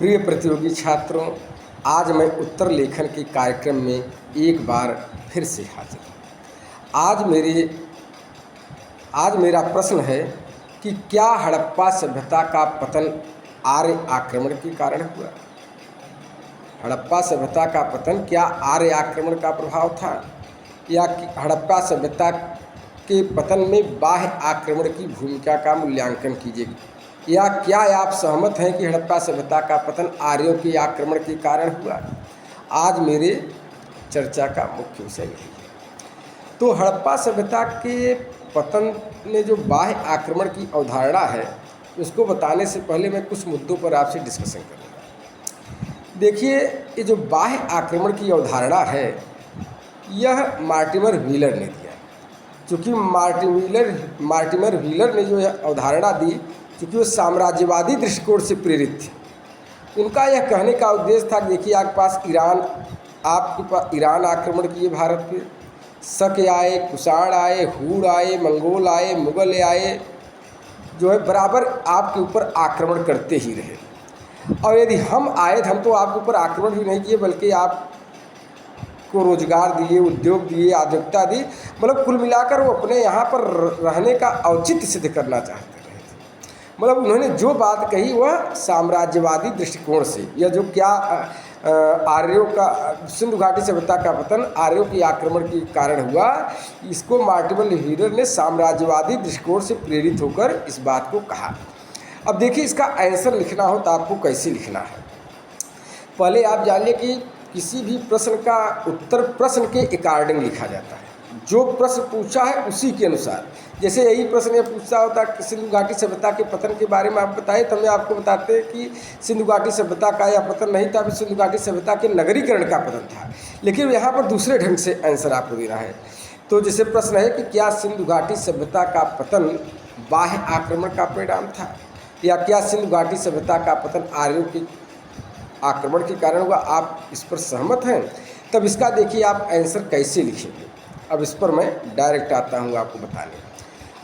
प्रिय प्रतियोगी छात्रों, आज मैं उत्तर लेखन के कार्यक्रम में एक बार फिर से हाजिर हूँ। आज मेरा प्रश्न है कि क्या हड़प्पा सभ्यता का पतन आर्य आक्रमण के कारण हुआ? हड़प्पा सभ्यता का पतन क्या आर्य आक्रमण का प्रभाव था, या हड़प्पा सभ्यता के पतन में बाह्य आक्रमण की भूमिका का मूल्यांकन कीजिए, या क्या आप सहमत हैं कि हड़प्पा सभ्यता का पतन आर्यों के आक्रमण के कारण हुआ? आज मेरे चर्चा का मुख्य विषय यही है। तो हड़प्पा सभ्यता के पतन में जो बाह्य आक्रमण की अवधारणा है, उसको बताने से पहले मैं कुछ मुद्दों पर आपसे डिस्कशन करूँगा। देखिए, ये जो बाह्य आक्रमण की अवधारणा है, यह मार्टिमर व्हीलर ने दिया। चूँकि मार्टिमर व्हीलर ने जो अवधारणा दी, क्योंकि वो साम्राज्यवादी दृष्टिकोण से प्रेरित थे। उनका यह कहने का उद्देश्य था, देखिए आपके पास ईरान आक्रमण किए भारत पे, शक आए, कुषाण आए, हूण आए, मंगोल आए, मुगल आए, जो है बराबर आपके ऊपर आक्रमण करते ही रहे। और यदि हम आए, हम तो आपके ऊपर आक्रमण भी नहीं किए, बल्कि आपको रोजगार दिए, उद्योग दिए, आधुनिकता दी। मतलब कुल मिलाकर वो अपने यहाँ पर रहने का औचित्य सिद्ध करना चाहते रहे थे। मतलब उन्होंने जो बात कही वह साम्राज्यवादी दृष्टिकोण से, या जो क्या आर्यों का सिंधु घाटी सभ्यता का पतन आर्यों के आक्रमण के कारण हुआ, इसको मार्टिमर व्हीलर ने साम्राज्यवादी दृष्टिकोण से प्रेरित होकर इस बात को कहा। अब देखिए, इसका आंसर लिखना हो तो आपको कैसे लिखना है। पहले आप जानिए कि किसी भी प्रश्न का उत्तर प्रश्न के अकॉर्डिंग लिखा जाता है। जो प्रश्न पूछा है उसी के अनुसार। जैसे यही प्रश्न ये पूछा होता कि सिंधु घाटी सभ्यता के पतन के बारे में आप बताएं, तो मैं आपको बताते हैं कि सिंधु घाटी सभ्यता का यह पतन नहीं था, सिंधु घाटी सभ्यता के नगरीकरण का पतन था। लेकिन यहाँ पर दूसरे ढंग से आंसर आपको देना है। तो जैसे प्रश्न है कि क्या सिंधु घाटी सभ्यता का पतन बाह्य आक्रमण का परिणाम था, या क्या सिंधु घाटी सभ्यता का पतन आर्यों के आक्रमण के कारण हुआ? आप इस पर सहमत हैं? तब इसका देखिए आप आंसर कैसे लिखेंगे। अब इस पर मैं डायरेक्ट आता हूँ आपको बताने।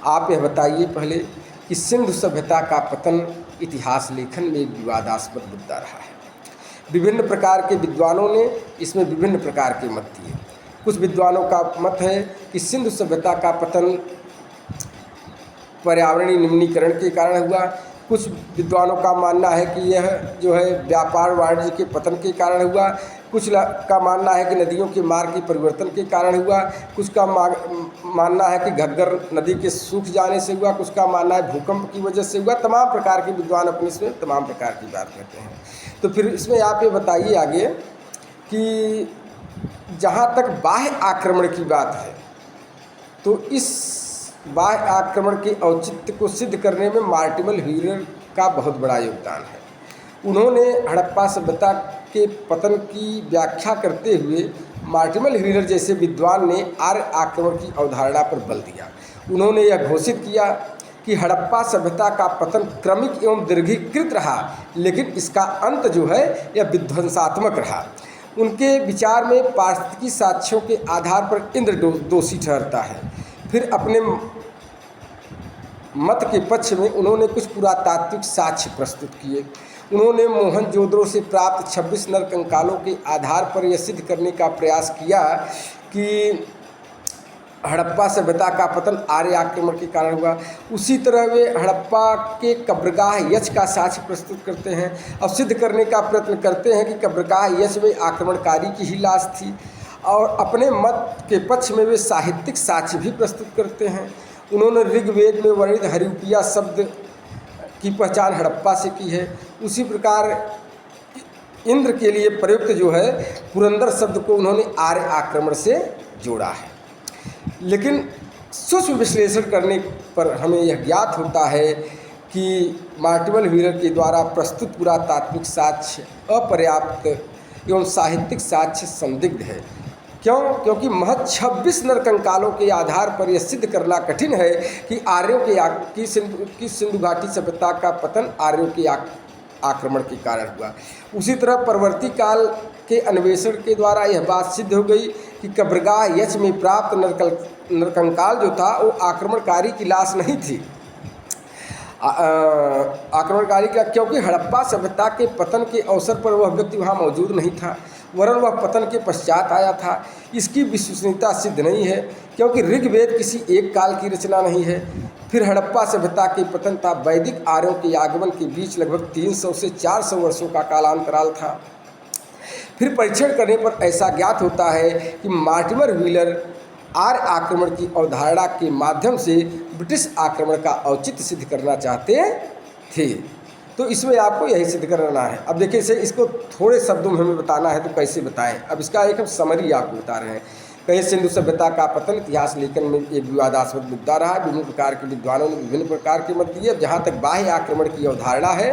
आप यह बताइए पहले कि सिंधु सभ्यता का पतन इतिहास लेखन में एक विवादास्पद मुद्दा रहा है। विभिन्न प्रकार के विद्वानों ने इसमें विभिन्न प्रकार के मत दिए। कुछ विद्वानों का मत है कि सिंधु सभ्यता का पतन पर्यावरणीय निम्नीकरण के कारण हुआ। कुछ विद्वानों का मानना है कि यह जो है व्यापार वाणिज्य के पतन के कारण हुआ। कुछ का मानना है कि नदियों के मार्ग के परिवर्तन के कारण हुआ। कुछ का मानना है कि घग्गर नदी के सूख जाने से हुआ। कुछ का मानना है भूकंप की वजह से हुआ। तमाम प्रकार के विद्वान अपने इसमें तमाम प्रकार की बात करते हैं। तो फिर इसमें आप ये बताइए आगे कि जहाँ तक बाह्य आक्रमण की बात है, तो इस बाह्य आक्रमण के औचित्य को सिद्ध करने में मार्टिमर व्हीलर का बहुत बड़ा योगदान है। उन्होंने हड़प्पा सभ्यता के पतन की व्याख्या करते हुए मार्टिमर व्हीलर जैसे विद्वान ने आर्य आक्रमण की अवधारणा पर बल दिया। उन्होंने यह घोषित किया कि हड़प्पा सभ्यता का पतन क्रमिक एवं दीर्घीकृत रहा, लेकिन इसका अंत जो है यह विध्वंसात्मक रहा। उनके विचार में पारिस्थितिकी साक्ष्यों के आधार पर इंद्र दोषी ठहरता है। फिर अपने मत के पक्ष में उन्होंने कुछ पुरातात्विक साक्ष्य प्रस्तुत किए। उन्होंने मोहनजोदड़ो से प्राप्त 26 नरकंकालों के आधार पर यह सिद्ध करने का प्रयास किया कि हड़प्पा सभ्यता का पतन आर्य आक्रमण के कारण हुआ। उसी तरह वे हड़प्पा के कब्रगाह यक्ष का साक्ष्य प्रस्तुत करते हैं और सिद्ध करने का प्रयत्न करते हैं कि कब्रगाह यक्ष में आक्रमणकारी की ही लाश थी। और अपने मत के पक्ष में वे साहित्यिक साक्ष्य भी प्रस्तुत करते हैं। उन्होंने ऋग्वेद में वर्णित हरिउपिया शब्द की पहचान हड़प्पा से की है। उसी प्रकार इंद्र के लिए प्रयुक्त जो है पुरंदर शब्द को उन्होंने आर्य आक्रमण से जोड़ा है। लेकिन सूक्ष्म विश्लेषण करने पर हमें यह ज्ञात होता है कि मार्टिमर व्हीलर के द्वारा प्रस्तुत पुरातात्विक साक्ष्य अपर्याप्त एवं साहित्यिक साक्ष्य संदिग्ध है। क्यों? क्योंकि महज 26 नरकंकालों के आधार पर यह सिद्ध करना कठिन है कि आर्यों की सिंधु घाटी सभ्यता का पतन आर्यों के आक्रमण के कारण हुआ। उसी तरह परवर्ती काल के अन्वेषण के द्वारा यह बात सिद्ध हो गई कि कब्रगाह यक्ष में प्राप्त नरकंकाल जो था वो आक्रमणकारी की लाश नहीं थी। आक्रमणकारी का, क्योंकि हड़प्पा सभ्यता के पतन के अवसर पर वह व्यक्ति वहाँ मौजूद नहीं था, वरन वह पतन के पश्चात आया था। इसकी विश्वसनीयता सिद्ध नहीं है, क्योंकि ऋग्वेद किसी एक काल की रचना नहीं है। फिर हड़प्पा सभ्यता के पतन तथा वैदिक आर्यों के आगमन के बीच लगभग 300 से 400 वर्षों का कालांतराल था। फिर परीक्षण करने पर ऐसा ज्ञात होता है कि मार्टिमर व्हीलर आर्य आक्रमण की अवधारणा के माध्यम से ब्रिटिश आक्रमण का औचित्य सिद्ध करना चाहते थे। तो इसमें आपको यही सिद्ध करना है। अब देखिए इसे, इसको थोड़े शब्दों में हमें बताना है तो कैसे बताएं। अब इसका एक हम समरी आपको बता रहे हैं। कहीं सिंधु सभ्यता का पतन इतिहास लेखन में एक विवादास्पद मुद्दा रहा है। विभिन्न प्रकार के विद्वानों ने विभिन्न प्रकार के मत दिए। जहाँ तक बाह्य आक्रमण की अवधारणा है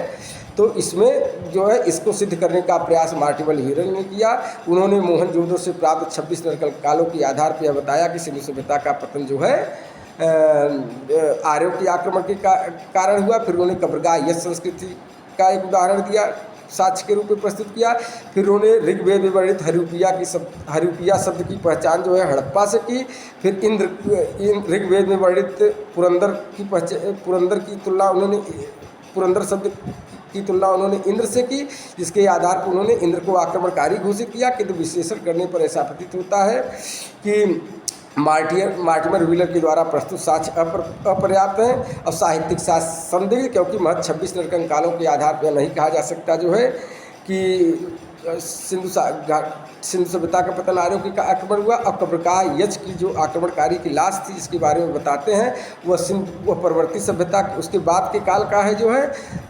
तो इसमें जो है इसको सिद्ध करने का प्रयास मार्टिमर व्हीलर ने किया। उन्होंने मोहनजोदड़ो से प्राप्त 26 नरकालों के आधार पर यह बताया कि सिंधु सभ्यता का पतन जो है आर्यों के आक्रमण के कारण हुआ। फिर उन्होंने कब्रगाह यश संस्कृति का एक उदाहरण दिया, साक्ष्य के रूप में प्रस्तुत किया। फिर उन्होंने ऋग्वेद में वर्णित हरूपिया शब्द की पहचान जो है हड़प्पा से की। फिर ऋग्वेद में वर्णित पुरंदर की तुलना उन्होंने पुरंदर शब्द की तुलना उन्होंने इंद्र से की, जिसके आधार पर उन्होंने इंद्र को आक्रमणकारी घोषित किया। किंतु विश्लेषण करने पर ऐसा प्रतीत होता है कि मार्टिमर व्हीलर के द्वारा प्रस्तुत साक्ष्य अपर्याप्त हैं और साहित्यिक साक्ष्य संदिग्ध, क्योंकि महज 26 नरकालों के आधार पर नहीं कहा जा सकता जो है कि सिंधु सभ्यता का पतन आर्यों के आक्रमण हुआ। अब कब्रगाह यक्ष की जो आक्रमणकारी की लाश थी इसके बारे में बताते हैं, वह परवर्ती सभ्यता उसके बाद के काल का है जो है।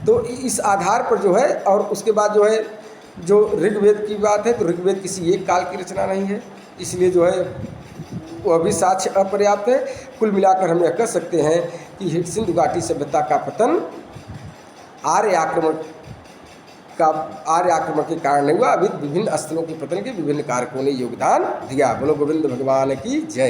तो इस आधार पर जो है, और उसके बाद जो है जो ऋग्वेद की बात है तो ऋग्वेद किसी एक काल की रचना नहीं है, इसलिए जो है वह भी साक्ष्य अपर्याप्त है। कुल मिलाकर हम यह कह सकते हैं कि सिंधु घाटी सभ्यता का पतन आर्य आक्रमण के कारण नहीं हुआ। अभी विभिन्न स्थलों के पतन के विभिन्न कारकों ने योगदान दिया। बोलो गोविंद भगवान की जय।